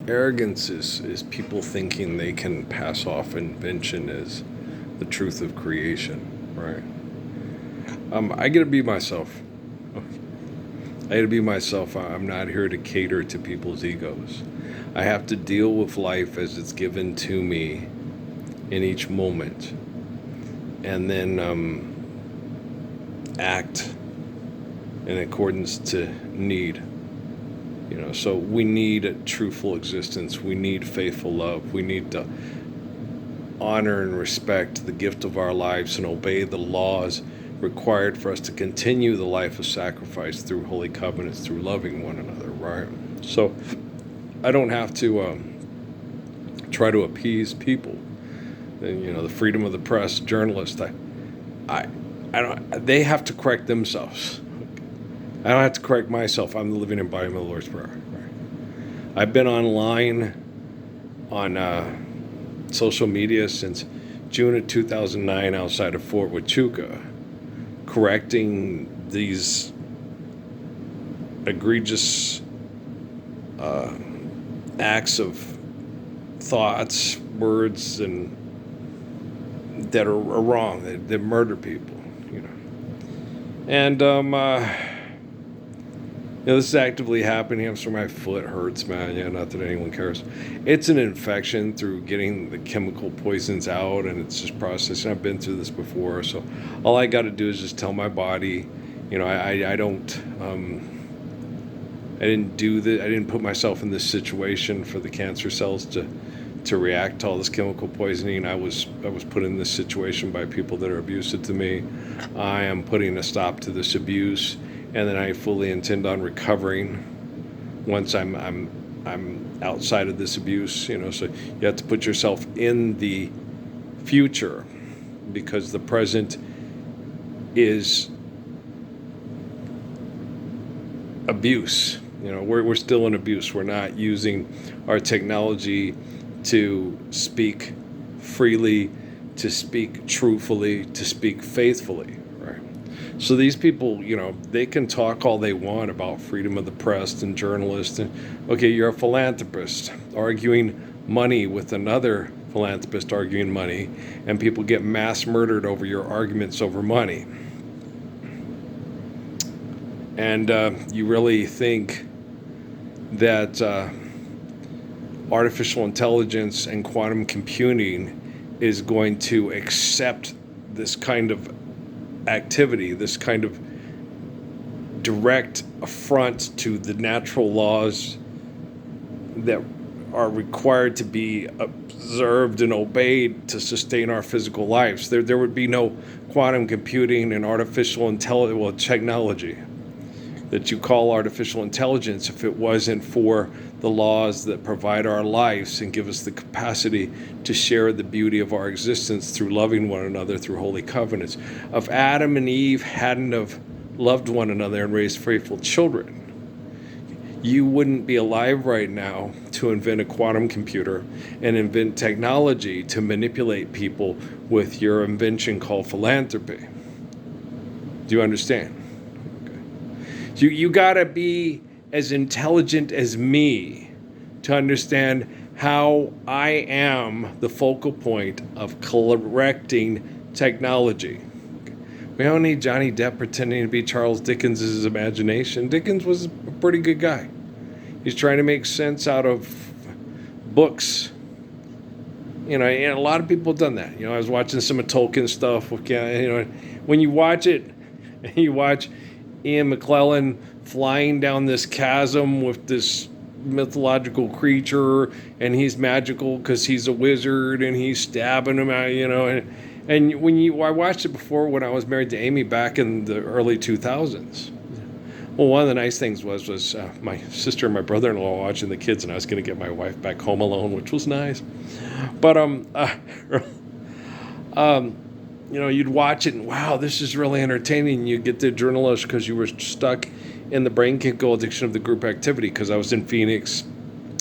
Arrogance is people thinking they can pass off invention as the truth of creation, right? I get to be myself. I got to be myself. I'm not here to cater to people's egos. I have to deal with life as it's given to me in each moment, and then act in accordance to need. So we need a truthful existence. We need faithful love. We need to honor and respect the gift of our lives and obey the laws required for us to continue the life of sacrifice through holy covenants, through loving one another, right? So I don't have to try to appease people. The freedom of the press, journalists. I don't. They have to correct themselves. I don't have to correct myself. I'm the living embodiment of the Lord's Prayer. Right? I've been online on social media since June of 2009 outside of Fort Huachuca, correcting these egregious acts of thoughts, words, and that are wrong, that murder people, And this is actively happening. I'm sorry, my foot hurts, man. Not that anyone cares. It's an infection through getting the chemical poisons out, and it's just processing. I've been through this before, so all I got to do is just tell my body, I don't. I didn't do that. I didn't put myself in this situation for the cancer cells to react to all this chemical poisoning. I was put in this situation by people that are abusive to me. I am putting a stop to this abuse. And then I fully intend on recovering once I'm outside of this abuse. So you have to put yourself in the future, because the present is abuse. We're still in abuse. We're not using our technology to speak freely, to speak truthfully, to speak faithfully. So these people, they can talk all they want about freedom of the press and journalists. And okay, you're a philanthropist arguing money with another philanthropist arguing money, and people get mass murdered over your arguments over money. And you really think that artificial intelligence and quantum computing is going to accept this kind of activity, this kind of direct affront to the natural laws that are required to be observed and obeyed to sustain our physical lives. There would be no quantum computing and artificial technology that you call artificial intelligence if it wasn't for the laws that provide our lives and give us the capacity to share the beauty of our existence through loving one another through holy covenants. If Adam and Eve hadn't have loved one another and raised faithful children, you wouldn't be alive right now to invent a quantum computer and invent technology to manipulate people with your invention called philanthropy. Do you understand? Okay. You gotta be as intelligent as me to understand how I am the focal point of correcting technology. We don't need Johnny Depp pretending to be Charles Dickens' imagination. Dickens was a pretty good guy. He's trying to make sense out of books. And a lot of people have done that. I was watching some of Tolkien stuff. When you watch it, and you watch Ian McClellan flying down this chasm with this mythological creature, and he's magical because he's a wizard, and he's stabbing him out, And I watched it before when I was married to Amy back in the early 2000s. Well, one of the nice things was my sister and my brother-in-law watching the kids, and I was going to get my wife back home alone, which was nice. But you'd watch it, and wow, this is really entertaining. You get the adrenaline because you were stuck in the brain kickle addiction of the group activity, because I was in Phoenix,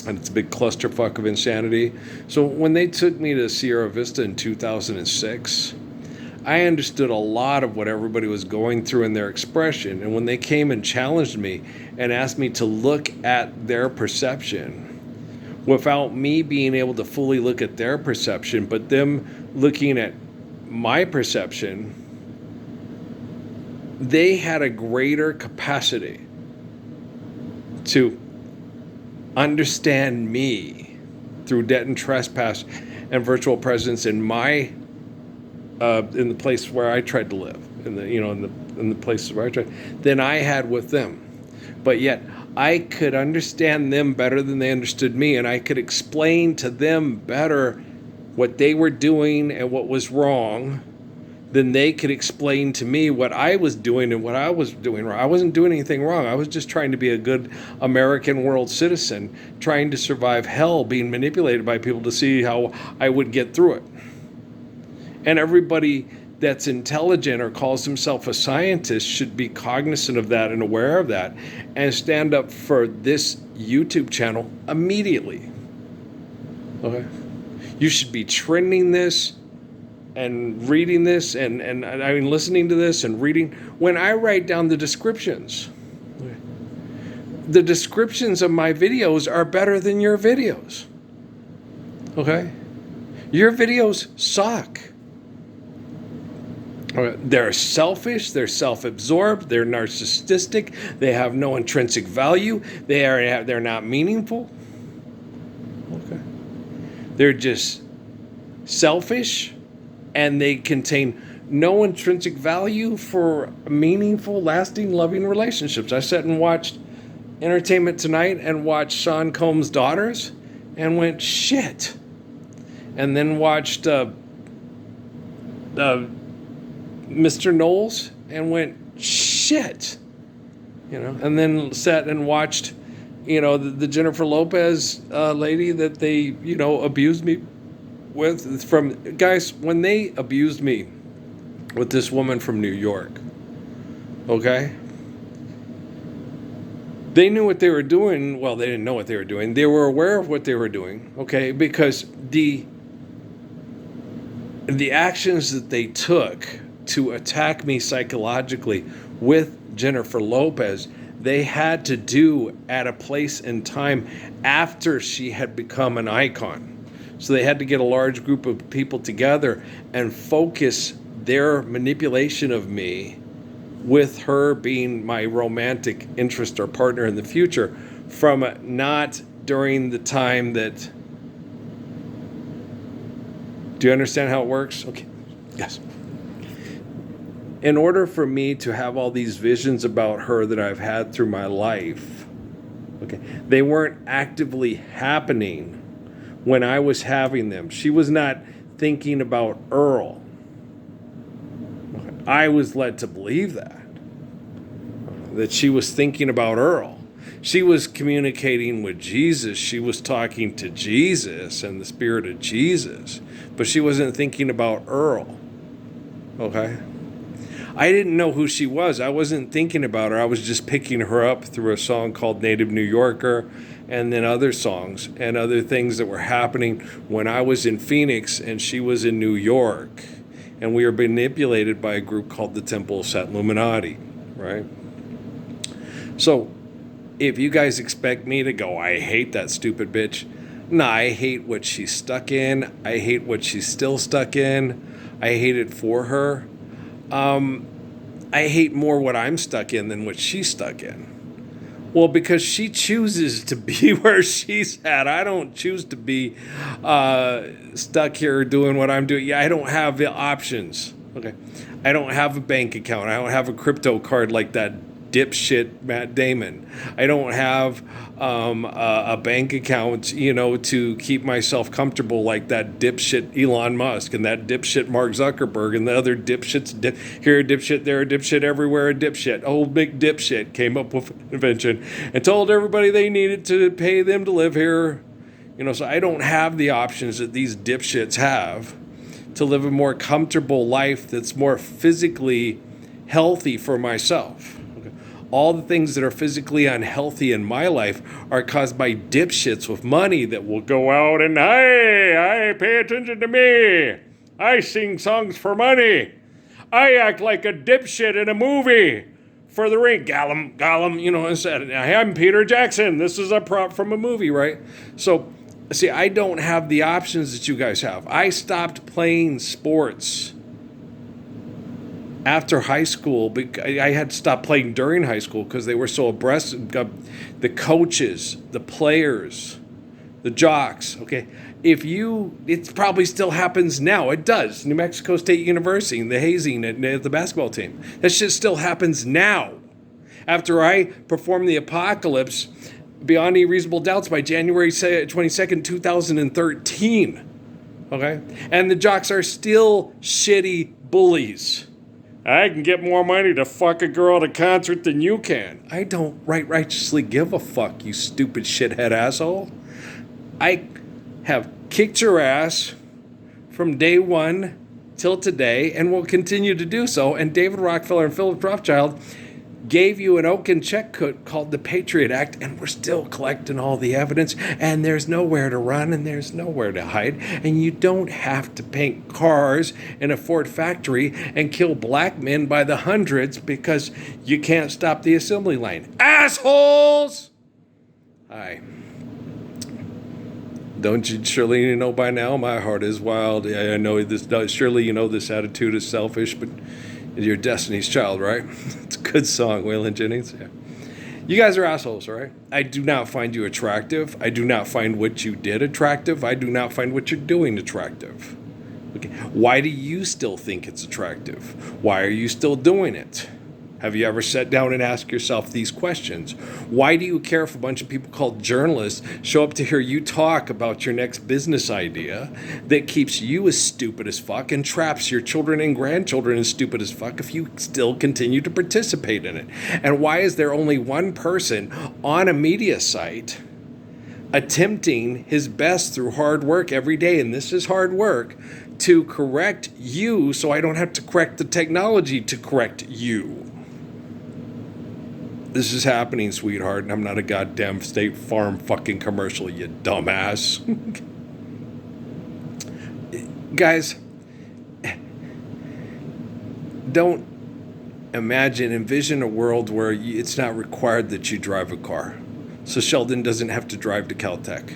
and it's a big clusterfuck of insanity. So when they took me to Sierra Vista in 2006, I understood a lot of what everybody was going through in their expression. And when they came and challenged me and asked me to look at their perception, without me being able to fully look at their perception, but them looking at my perception, they had a greater capacity to understand me through debt and trespass and virtual presence in my in the place where I tried to live, in the places where I tried, than I had with them. But yet I could understand them better than they understood me, and I could explain to them better what they were doing and what was wrong than they could explain to me what I was doing and what I was doing wrong. I wasn't doing anything wrong. I was just trying to be a good American world citizen, trying to survive hell, being manipulated by people to see how I would get through it. And everybody that's intelligent or calls himself a scientist should be cognizant of that and aware of that and stand up for this YouTube channel immediately. Okay? You should be trending this and reading this and I mean listening to this and reading. When I write down the descriptions of my videos are better than your videos. Okay? Your videos suck. They're selfish, they're self-absorbed, they're narcissistic, they have no intrinsic value, they're not meaningful. Okay. They're just selfish, and they contain no intrinsic value for meaningful, lasting, loving relationships. I sat and watched Entertainment Tonight and watched Sean Combs' Daughters and went, shit. And then watched Mr. Knowles and went, shit. And then sat and watched, the Jennifer Lopez lady that they, abused me with. Guys, when they abused me with this woman from New York, okay? They knew what they were doing. Well, they didn't know what they were doing. They were aware of what they were doing, okay? Because the actions that they took to attack me psychologically with Jennifer Lopez, they had to do at a place and time after she had become an icon. So they had to get a large group of people together and focus their manipulation of me with her being my romantic interest or partner in the future from not during the time that... Do you understand how it works? Okay. Yes. In order for me to have all these visions about her that I've had through my life, okay, they weren't actively happening when I was having them. She was not thinking about Earl. Okay. I was led to believe that she was thinking about Earl. She was communicating with Jesus. She was talking to Jesus and the Spirit of Jesus, but she wasn't thinking about Earl. Okay? I didn't know who she was. I wasn't thinking about her. I was just picking her up through a song called Native New Yorker and then other songs and other things that were happening when I was in Phoenix and she was in New York. And we were manipulated by a group called the Temple of Set Illuminati, right? So if you guys expect me to go, I hate that stupid bitch. No, I hate what she's stuck in. I hate what she's still stuck in. I hate it for her. I hate more what I'm stuck in than what she's stuck in. Well, because she chooses to be where she's at. I don't choose to be stuck here doing what I'm doing. Yeah, I don't have the options. Okay, I don't have a bank account. I don't have a crypto card like that dipshit Matt Damon. I don't have a bank account, to keep myself comfortable like that dipshit Elon Musk and that dipshit Mark Zuckerberg and the other dipshits. Here a dipshit, there a dipshit, everywhere a dipshit. Old big dipshit came up with an invention and told everybody they needed to pay them to live here. So I don't have the options that these dipshits have to live a more comfortable life that's more physically healthy for myself. All the things that are physically unhealthy in my life are caused by dipshits with money that will go out and, hey, pay attention to me. I sing songs for money. I act like a dipshit in a movie for the ring. Gollum, and said, I'm Peter Jackson. This is a prop from a movie, right? So See, I don't have the options that you guys have. I stopped playing sports after high school. I had stopped playing during high school because they were so aggressive. The coaches, the players, the jocks. Okay, it probably still happens now. It does. New Mexico State University, the hazing at the basketball team. That shit still happens now. After I performed the apocalypse beyond any reasonable doubts by January 22nd, 2013. Okay? And the jocks are still shitty bullies. I can get more money to fuck a girl at a concert than you can. I don't righteously give a fuck, you stupid shithead asshole. I have kicked your ass from day one till today and will continue to do so. And David Rockefeller and Philip Rothschild gave you an oaken check called the Patriot Act, and we're still collecting all the evidence, and there's nowhere to run and there's nowhere to hide, and you don't have to paint cars in a Ford factory and kill black men by the hundreds because you can't stop the assembly line. Assholes! Hi. Don't you surely know by now my heart is wild? I know this. Surely you know this attitude is selfish, but you're Destiny's Child, right? It's a good song, Waylon Jennings. Yeah. You guys are assholes, right? I do not find you attractive. I do not find what you did attractive. I do not find what you're doing attractive. Okay. Why do you still think it's attractive? Why are you still doing it? Have you ever sat down and asked yourself these questions? Why do you care if a bunch of people called journalists show up to hear you talk about your next business idea that keeps you as stupid as fuck and traps your children and grandchildren as stupid as fuck if you still continue to participate in it? And why is there only one person on a media site attempting his best through hard work every day, and this is hard work, to correct you so I don't have to correct the technology to correct you? This is happening, sweetheart, and I'm not a goddamn State Farm fucking commercial, you dumbass. Guys, don't envision a world where it's not required that you drive a car. So Sheldon doesn't have to drive to Caltech.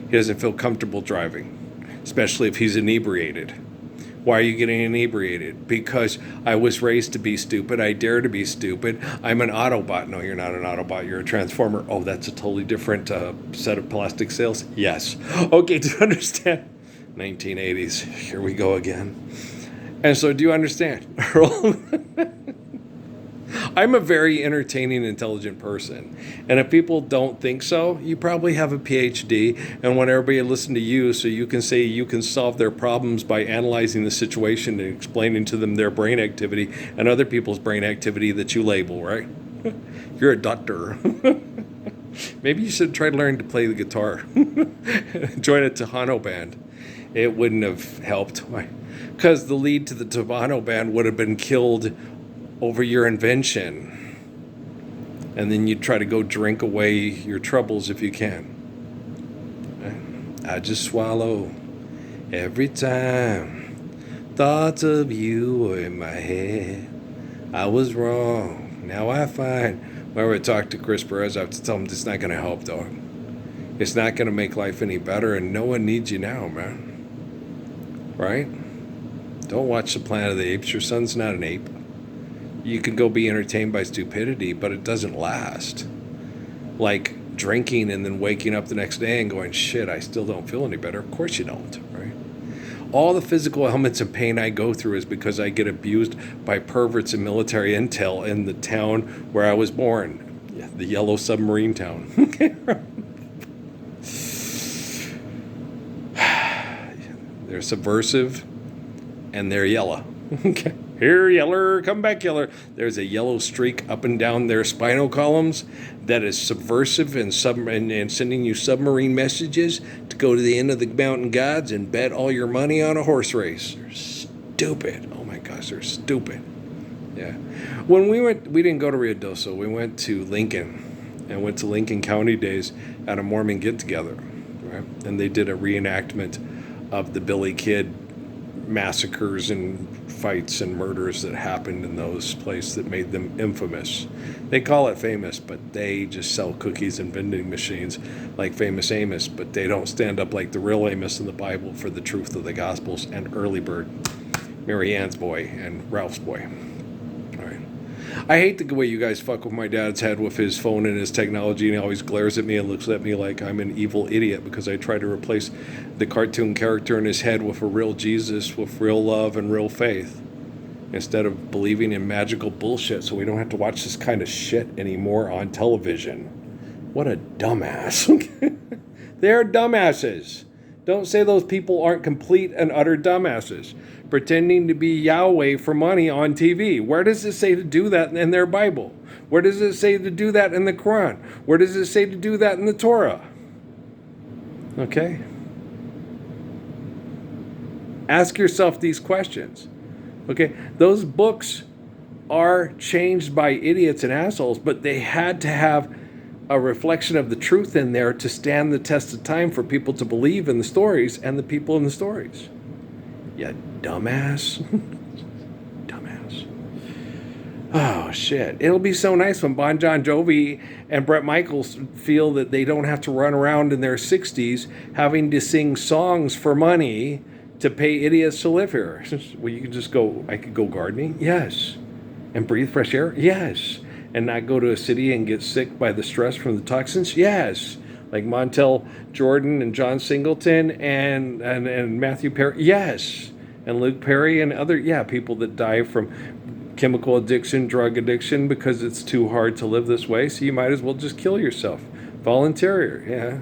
He doesn't feel comfortable driving, especially if he's inebriated. Why are you getting inebriated? Because I was raised to be stupid. I dare to be stupid. I'm an Autobot. No, you're not an Autobot. You're a Transformer. Oh, that's a totally different set of plastic sails? Yes. Okay, do you understand? 1980s. Here we go again. And so do you understand, Earl? I'm a very entertaining, intelligent person. And if people don't think so, you probably have a PhD and want everybody to listen to you so you can say you can solve their problems by analyzing the situation and explaining to them their brain activity and other people's brain activity that you label, right? You're a doctor. Maybe you should try to learn to play the guitar. Join a Tejano band. It wouldn't have helped. Why? Because the lead to the Tejano band would have been killed over your invention. And then you try to go drink away your troubles if you can. I just swallow every time thoughts of you were in my head. I was wrong. Now I find whenever I talk to Chris Perez, I have to tell him it's not going to help, dog. It's not going to make life any better, and no one needs you now, man. Right? Don't watch The Planet of the Apes. Your son's not an ape. You can go be entertained by stupidity, but it doesn't last. Like drinking and then waking up the next day and going, shit, I still don't feel any better. Of course you don't, right? All the physical ailments and pain I go through is because I get abused by perverts and military intel in the town where I was born. Yeah, the yellow submarine town. They're subversive and they're yellow. Okay. Here, yeller, come back, yeller. There's a yellow streak up and down their spinal columns that is subversive and sending you submarine messages to go to the end of the mountain gods and bet all your money on a horse race. They're stupid. Oh my gosh, they're stupid. Yeah. When we didn't go to Ruidoso. We went to Lincoln and went to Lincoln County Days at a Mormon get-together, right? And they did a reenactment of the Billy Kid massacres and fights and murders that happened in those places that made them infamous. They call it famous, but they just sell cookies and vending machines like Famous Amos, but they don't stand up like the real Amos in the Bible for the truth of the Gospels and Early Bird, Mary Ann's boy and Ralph's boy. All right. I hate the way you guys fuck with my dad's head with his phone and his technology, and he always glares at me and looks at me like I'm an evil idiot because I try to replace the cartoon character in his head with a real Jesus, with real love and real faith, instead of believing in magical bullshit so we don't have to watch this kind of shit anymore on television. What a dumbass. They're dumbasses. Don't say those people aren't complete and utter dumbasses, pretending to be Yahweh for money on TV. Where does it say to do that in their Bible? Where does it say to do that in the Quran? Where does it say to do that in the Torah? Okay? Ask yourself these questions. Okay? Those books are changed by idiots and assholes, but they had to have a reflection of the truth in there to stand the test of time for people to believe in the stories and the people in the stories. You dumbass. Dumbass. Oh, shit. It'll be so nice when Bon Jovi and Bret Michaels feel that they don't have to run around in their 60s having to sing songs for money to pay idiots to live here. Well, you could just go, I could go gardening? Yes. And breathe fresh air? Yes. And not go to a city and get sick by the stress from the toxins? Yes. Like Montel Jordan and John Singleton and Matthew Perry? Yes. And Luke Perry and other, people that die from chemical addiction, drug addiction, because it's too hard to live this way, so you might as well just kill yourself. Volunteer, yeah.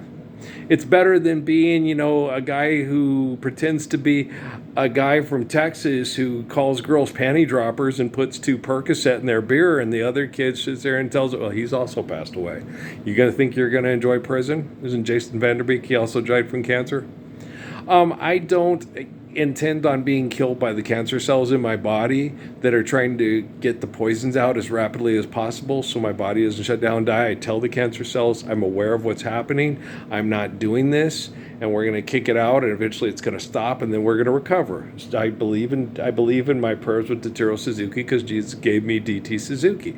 It's better than being, a guy who pretends to be a guy from Texas who calls girls panty droppers and puts 2 Percocet in their beer, and the other kid sits there and tells it, well, he's also passed away. You gonna think you're gonna enjoy prison? Isn't Jason Vanderbeek, he also died from cancer? I don't intend on being killed by the cancer cells in my body that are trying to get the poisons out as rapidly as possible so my body doesn't shut down and die. I tell the cancer cells I'm aware of what's happening. I'm not doing this, and we're going to kick it out, and eventually it's going to stop, and then we're going to recover. I believe in my prayers with Totoro Suzuki because Jesus gave me DT Suzuki.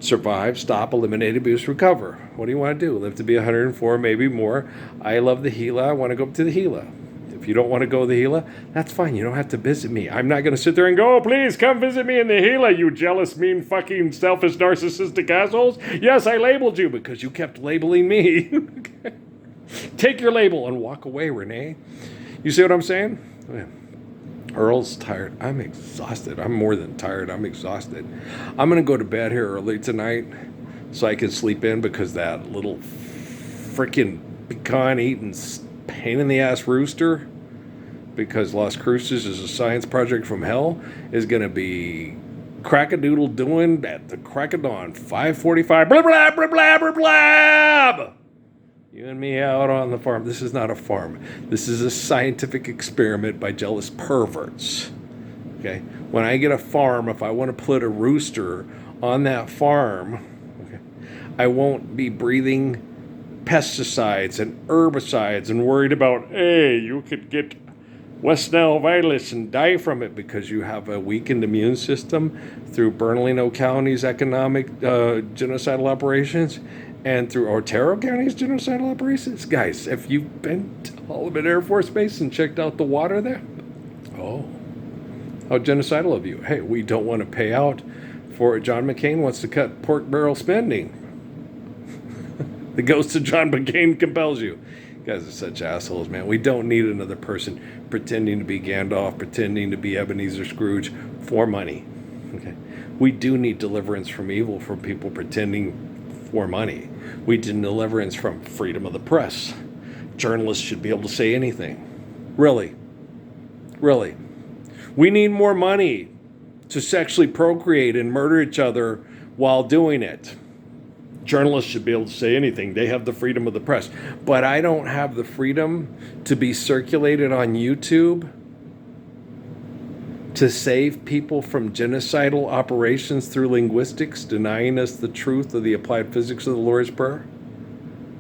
Survive, stop, eliminate, abuse, recover. What do you want to do? Live to be 104, maybe more. I love the Gila. I want to go up to the Gila. If you don't want to go to the Gila, that's fine. You don't have to visit me. I'm not going to sit there and go, oh, please come visit me in the Gila, you jealous, mean, fucking, selfish, narcissistic assholes. Yes, I labeled you because you kept labeling me. Take your label and walk away, Renee. You see what I'm saying? Oh, yeah. Earl's tired. I'm exhausted. I'm more than tired. I'm exhausted. I'm going to go to bed here early tonight so I can sleep in because that little freaking pecan-eating pain in the ass rooster, because Las Cruces is a science project from hell, is going to be crack-a-doodle doing at the crack of dawn, 5:45, blah, blah, blah, blah, blah, blah. You and me out on the farm. This is not a farm. This is a scientific experiment by jealous perverts. Okay? When I get a farm, if I want to put a rooster on that farm, okay, I won't be breathing pesticides and herbicides and worried about, hey, you could get West Nile virus and die from it because you have a weakened immune system through Bernalino County's economic genocidal operations and through Otero County's genocidal operations. Guys, have you been to Holloman Air Force Base and checked out the water there? Oh, how genocidal of you. Hey, we don't want to pay out for John McCain wants to cut pork barrel spending. The ghost of John McCain compels you. You guys are such assholes, man. We don't need another person pretending to be Gandalf, pretending to be Ebenezer Scrooge for money. Okay? We do need deliverance from evil from people pretending for money. We need deliverance from freedom of the press. Journalists should be able to say anything. Really. Really. We need more money to sexually procreate and murder each other while doing it. Journalists should be able to say anything. They have the freedom of the press. But I don't have the freedom to be circulated on YouTube to save people from genocidal operations through linguistics, denying us the truth of the applied physics of the Lord's Prayer.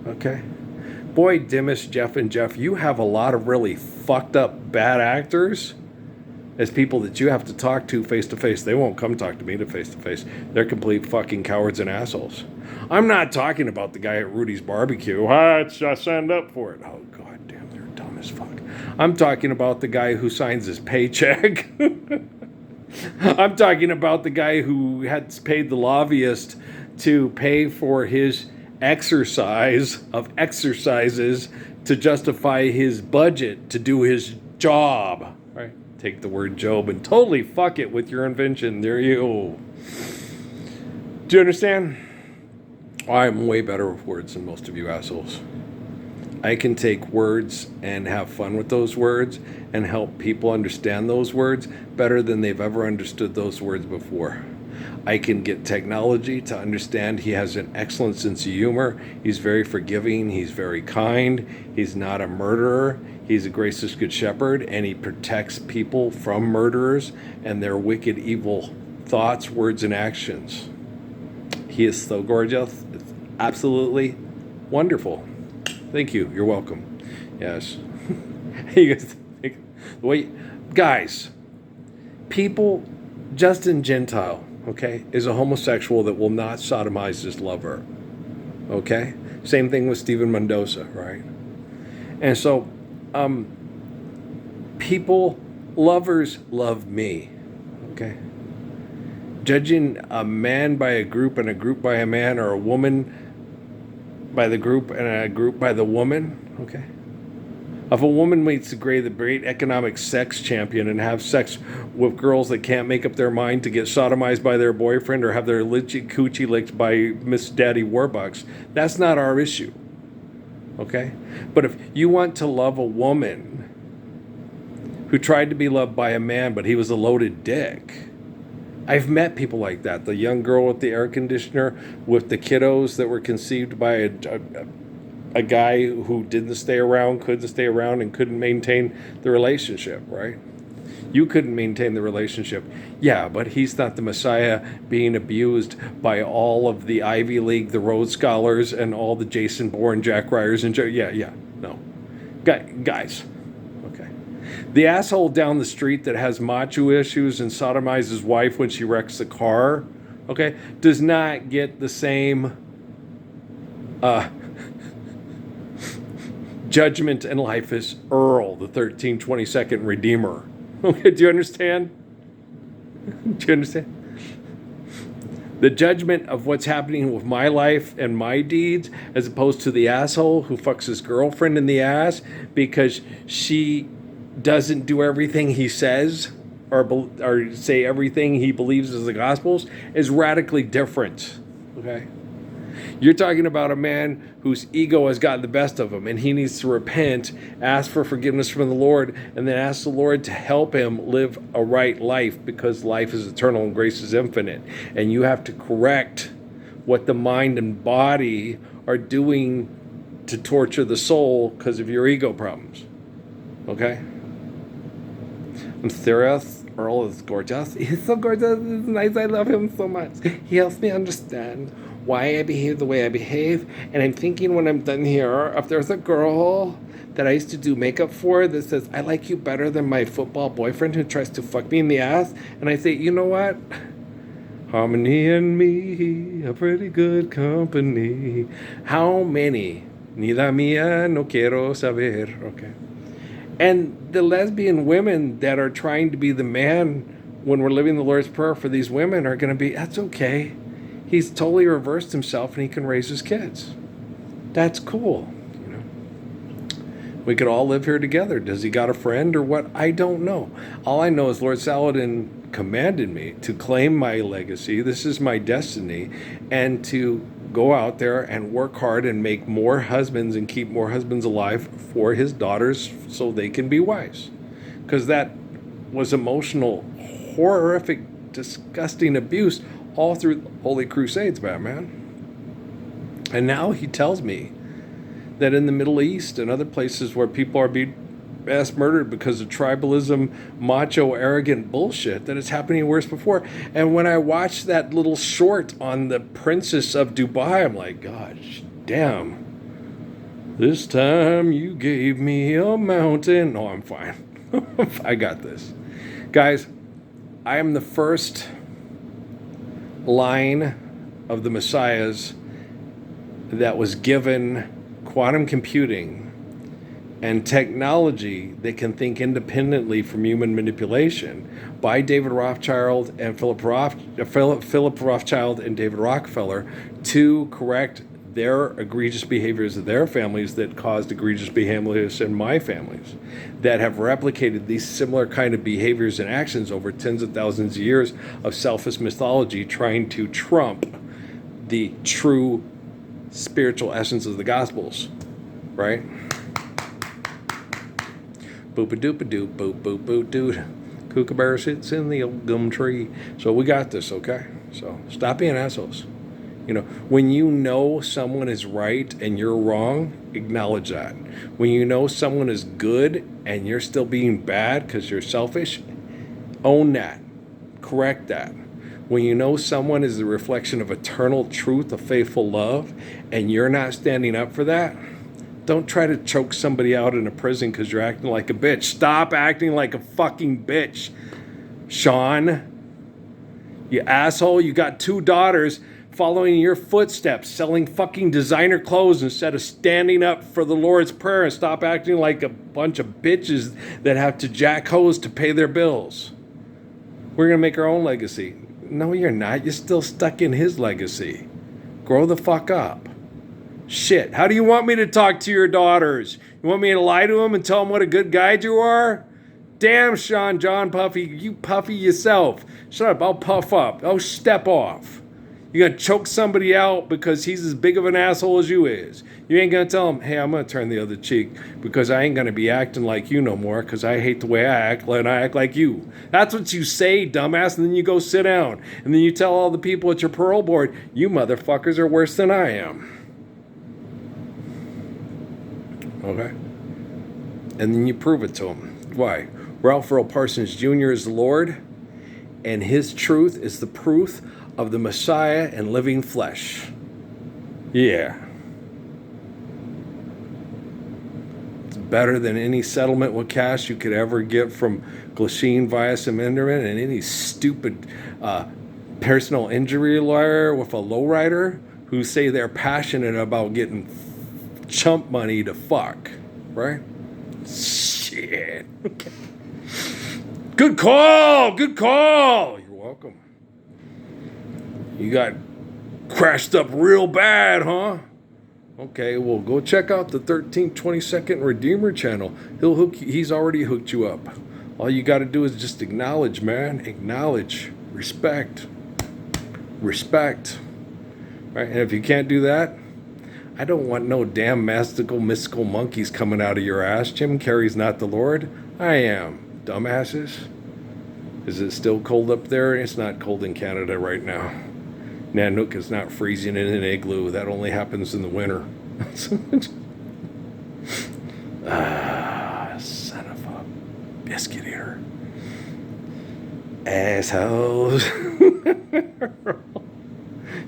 Okay? Boy, Dimas, Jeff, and Jeff, you have a lot of really fucked up bad actors as people that you have to talk to face to face. They won't come talk to me to face. They're complete fucking cowards and assholes. I'm not talking about the guy at Rudy's Barbecue. I signed up for it. Oh, god damn, they're dumb as fuck. I'm talking about the guy who signs his paycheck. I'm talking about the guy who had paid the lobbyist to pay for his exercises to justify his budget to do his job. Right? Take the word Job and totally fuck it with your invention. There you go. Do you understand? I'm way better with words than most of you assholes. I can take words and have fun with those words and help people understand those words better than they've ever understood those words before. I can get technology to understand he has an excellent sense of humor. He's very forgiving. He's very kind. He's not a murderer. He's a gracious good shepherd, and he protects people from murderers and their wicked, evil thoughts, words, and actions. He is so gorgeous. It's absolutely wonderful. Thank you. You're welcome. Yes. You guys think, guys, people, Justin Gentile, okay, is a homosexual that will not sodomize his lover. Okay? Same thing with Stephen Mendoza, right? And so, lovers love me. Okay? Judging a man by a group and a group by a man, or a woman by the group and a group by the woman, okay? If a woman meets the great economic sex champion and have sex with girls that can't make up their mind to get sodomized by their boyfriend or have their coochie licked by Miss Daddy Warbucks, that's not our issue, okay? But if you want to love a woman who tried to be loved by a man, but he was a loaded dick, I've met people like that. The young girl with the air conditioner with the kiddos that were conceived by a guy who couldn't stay around, and couldn't maintain the relationship, right? You couldn't maintain the relationship. Yeah, but he's not the Messiah being abused by all of the Ivy League, the Rhodes Scholars, and all the Jason Bourne, Jack Ryers, and no. Guys. The asshole down the street that has macho issues and sodomizes his wife when she wrecks the car, okay, does not get the same judgment in life as Earl, the 1322nd Redeemer. Okay, do you understand? Do you understand? The judgment of what's happening with my life and my deeds, as opposed to the asshole who fucks his girlfriend in the ass because she doesn't do everything he says or say everything he believes is the Gospels, is radically different. Okay? You're talking about a man whose ego has gotten the best of him, and he needs to repent, ask for forgiveness from the Lord, and then ask the Lord to help him live a right life, because life is eternal and grace is infinite. And you have to correct what the mind and body are doing to torture the soul because of your ego problems. Okay? I'm serious. Earl is gorgeous. He's so gorgeous. He's nice. I love him so much. He helps me understand why I behave the way I behave. And I'm thinking when I'm done here, if there's a girl that I used to do makeup for that says, I like you better than my football boyfriend who tries to fuck me in the ass. And I say, you know what? Harmony and me, a pretty good company. How many? Ni la mía, no quiero saber. Okay. And the lesbian women that are trying to be the man when we're living the Lord's Prayer for these women are going to be, that's okay. He's totally reversed himself and he can raise his kids. That's cool. You know, we could all live here together. Does he got a friend or what? I don't know. All I know is Lord Saladin commanded me to claim my legacy. This is my destiny. And to go out there and work hard and make more husbands and keep more husbands alive for his daughters so they can be wives. Because that was emotional, horrific, disgusting abuse all through Holy Crusades, Batman. And now he tells me that in the Middle East and other places where people are being mass murdered because of tribalism, macho, arrogant bullshit, that it's happening worse before. And when I watched that little short on the Princess of Dubai, I'm like, gosh, damn. This time you gave me a mountain. No, I'm fine. I got this. Guys, I am the first line of the messiahs that was given quantum computing and technology that can think independently from human manipulation by David Rothschild and Philip Rothschild and David Rockefeller to correct their egregious behaviors of their families that caused egregious behaviors in my families, that have replicated these similar kind of behaviors and actions over tens of thousands of years of selfish mythology trying to trump the true spiritual essence of the Gospels, right? Boop-a-doop-a-doop, boop-boop-boop, dude. Kookaburra sits in the old gum tree. So we got this, okay? So stop being assholes. You know, when you know someone is right and you're wrong, acknowledge that. When you know someone is good and you're still being bad because you're selfish, own that. Correct that. When you know someone is the reflection of eternal truth, of faithful love, and you're not standing up for that, don't try to choke somebody out in a prison because you're acting like a bitch. Stop acting like a fucking bitch, Sean. You asshole. You got 2 daughters following your footsteps, selling fucking designer clothes instead of standing up for the Lord's Prayer, and stop acting like a bunch of bitches that have to jack hose to pay their bills. We're going to make our own legacy. No, you're not. You're still stuck in his legacy. Grow the fuck up. Shit. How do you want me to talk to your daughters? You want me to lie to them and tell them what a good guy you are? Damn, Sean John Puffy. You puffy yourself. Shut up. I'll puff up. I'll step off. You're going to choke somebody out because he's as big of an asshole as you is. You ain't going to tell him, hey, I'm going to turn the other cheek because I ain't going to be acting like you no more because I hate the way I act and I act like you. That's what you say, dumbass, and then you go sit down. And then you tell all the people at your parole board, you motherfuckers are worse than I am. Okay? And then you prove it to them. Why? Ralph Earl Parsons Jr. is the Lord, and his truth is the proof of the Messiah and living flesh. Yeah. It's better than any settlement with cash you could ever get from Glasheen via Seminderman and any stupid personal injury lawyer with a lowrider who say they're passionate about getting chump money to fuck. Right? Shit. Good call. Good call. You're welcome. You got crashed up real bad, huh? Okay, well, go check out the 1322nd Redeemer channel. He's already hooked you up. All you got to do is just acknowledge, man. Acknowledge. Respect. Respect. Right? And if you can't do that, I don't want no damn mystical monkeys coming out of your ass. Jim Carrey's not the Lord. I am. Dumbasses. Is it still cold up there? It's not cold in Canada right now. Nanook is not freezing in an igloo. That only happens in the winter. Son of a biscuit eater. Assholes.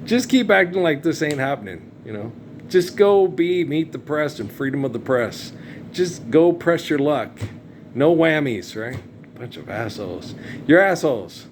Just keep acting like this ain't happening, you know. Just go meet the press and freedom of the press. Just go press your luck. No whammies, right? Bunch of assholes. You're assholes.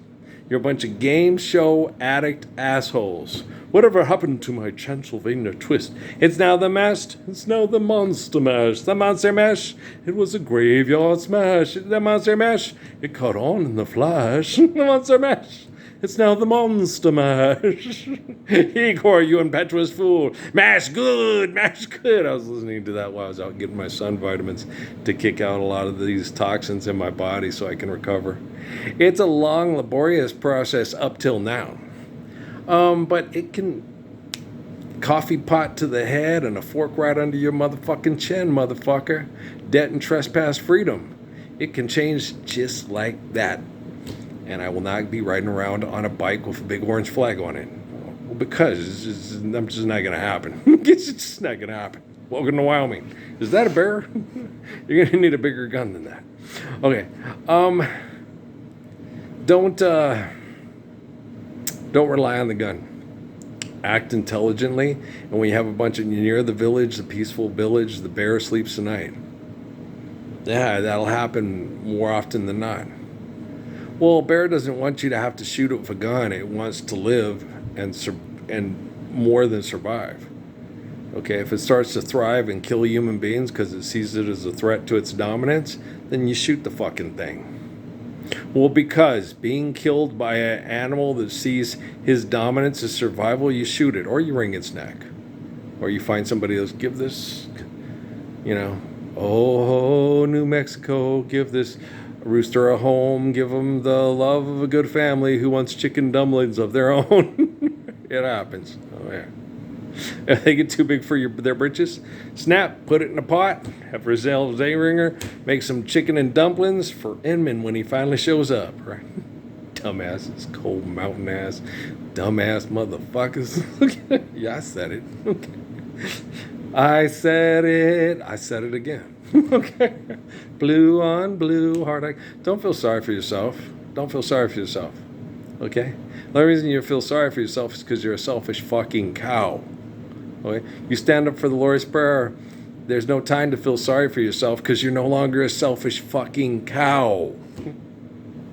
You're a bunch of game show addict assholes. Whatever happened to my Transylvania twist? It's now the mash. It's now the monster mash. The monster mash. It was a graveyard smash. The monster mash. It caught on in the flash. The monster mash. It's now the monster mash. Igor, you impetuous fool. Mash good, mash good. I was listening to that while I was out getting my sun vitamins to kick out a lot of these toxins in my body so I can recover. It's a long, laborious process up till now. But it can coffee pot to the head and a fork right under your motherfucking chin, motherfucker. Debt and trespass freedom. It can change just like that. And I will not be riding around on a bike with a big orange flag on it. Well, because it's just not going to happen. It's just not going to happen. Welcome to Wyoming. Is that a bear? You're going to need a bigger gun than that. Okay. Don't rely on the gun. Act intelligently. And when you have a bunch of, near the village, the peaceful village, the bear sleeps tonight. Yeah, that'll happen more often than not. Well, a bear doesn't want you to have to shoot it with a gun. It wants to live and more than survive. Okay, if it starts to thrive and kill human beings because it sees it as a threat to its dominance, then you shoot the fucking thing. Well, because being killed by an animal that sees his dominance as survival, you shoot it, or you wring its neck, or you find somebody else, give this, oh, New Mexico, give this rooster a home, give them the love of a good family who wants chicken dumplings of their own. It happens. Oh, yeah. If they get too big for their britches, snap, put it in a pot, have Rizal Zayringer make some chicken and dumplings for Inman when he finally shows up, right? Dumbasses, cold mountain ass, dumbass motherfuckers. Yeah, I said it. Okay. I said it again. Okay. Blue on blue, hard. Don't feel sorry for yourself. Don't feel sorry for yourself. Okay? The only reason you feel sorry for yourself is because you're a selfish fucking cow. Okay? You stand up for the Lord's Prayer. There's no time to feel sorry for yourself because you're no longer a selfish fucking cow.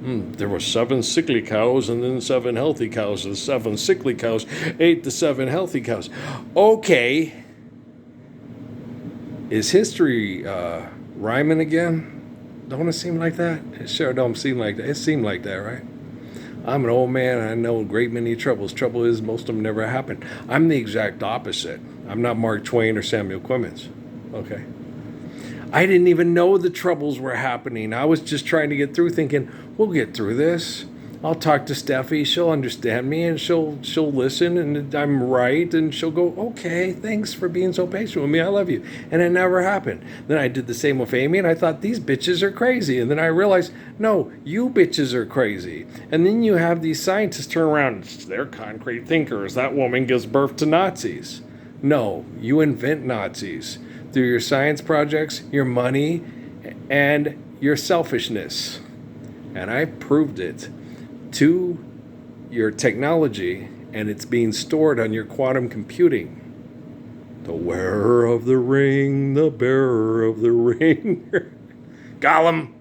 There were 7 sickly cows and then 7 healthy cows. The 7 sickly cows ate the 7 healthy cows. Okay. Is history rhyming again? Don't it seem like that? It sure don't seem like that. It seemed like that, right? I'm an old man, and I know a great many troubles. Trouble is, most of them never happen. I'm the exact opposite. I'm not Mark Twain or Samuel Clemens. Okay. I didn't even know the troubles were happening. I was just trying to get through, thinking, we'll get through this. I'll talk to Steffi. She'll understand me, and she'll listen, and I'm right, and she'll go, okay, thanks for being so patient with me. I love you. And it never happened. Then I did the same with Amy, and I thought, these bitches are crazy. And then I realized, no, you bitches are crazy. And then you have these scientists turn around, they're concrete thinkers. That woman gives birth to Nazis. No, you invent Nazis through your science projects, your money, and your selfishness. And I proved it to your technology, and it's being stored on your quantum computing. The wearer of the ring, the bearer of the ring. Gollum.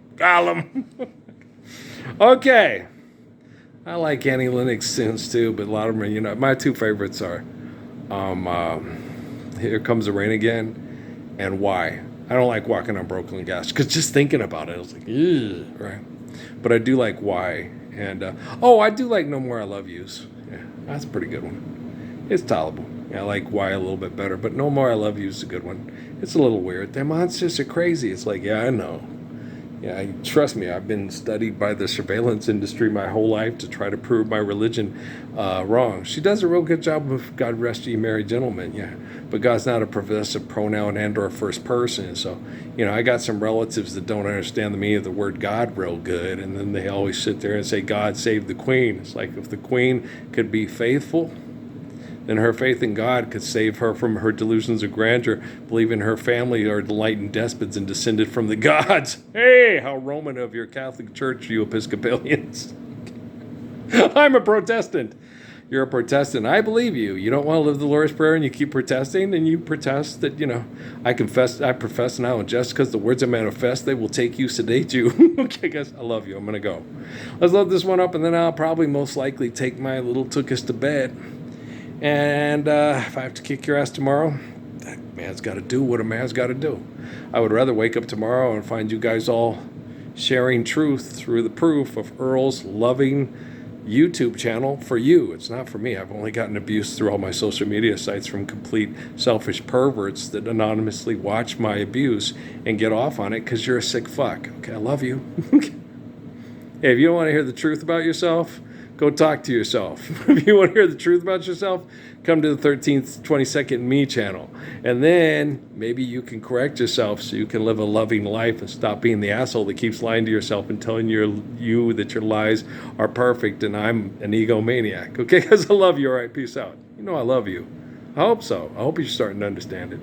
Okay. I like Annie Lennox tunes too, but a lot of them are, my 2 favorites are Here Comes the Rain Again and Why. I don't like Walking on Broken Glass, because just thinking about it, I was like, ew, right? But I do like Why. And, I do like No More I Love Yous. Yeah, that's a pretty good one. It's tolerable. Yeah, I like Why a little bit better, but No More I Love You is a good one. It's a little weird. Their monsters are crazy. It's like, yeah, I know. Yeah, trust me, I've been studied by the surveillance industry my whole life to try to prove my religion wrong. She does a real good job of God rest ye merry gentlemen, yeah. But God's not a possessive pronoun and or first person. So, I got some relatives that don't understand the meaning of the word God real good. And then they always sit there and say, God save the queen. It's like, if the queen could be faithful, then her faith in God could save her from her delusions of grandeur, believing her family are enlightened despots and descended from the gods. Hey, how Roman of your Catholic Church, you Episcopalians. I'm a Protestant. You're a Protestant. I believe you. You don't want to live the Lord's Prayer and you keep protesting, and you protest that, I profess now and just because the words I manifest, they will take you, sedate you. Okay, guys, I love you. I'm going to go. Let's load this one up, and then I'll probably most likely take my little tookus to bed. And if I have to kick your ass tomorrow, that man's got to do what a man's got to do. I would rather wake up tomorrow and find you guys all sharing truth through the proof of Earl's loving YouTube channel for you. It's not for me. I've only gotten abuse through all my social media sites from complete selfish perverts that anonymously watch my abuse and get off on it because you're a sick fuck. Okay, I love you. Hey, if you don't want to hear the truth about yourself, go talk to yourself. If you want to hear the truth about yourself, come to the 13th 22nd Me channel. And then maybe you can correct yourself so you can live a loving life and stop being the asshole that keeps lying to yourself and telling you that your lies are perfect and I'm an egomaniac. Okay, because I love you. All right, peace out. I love you. I hope so. I hope you're starting to understand it.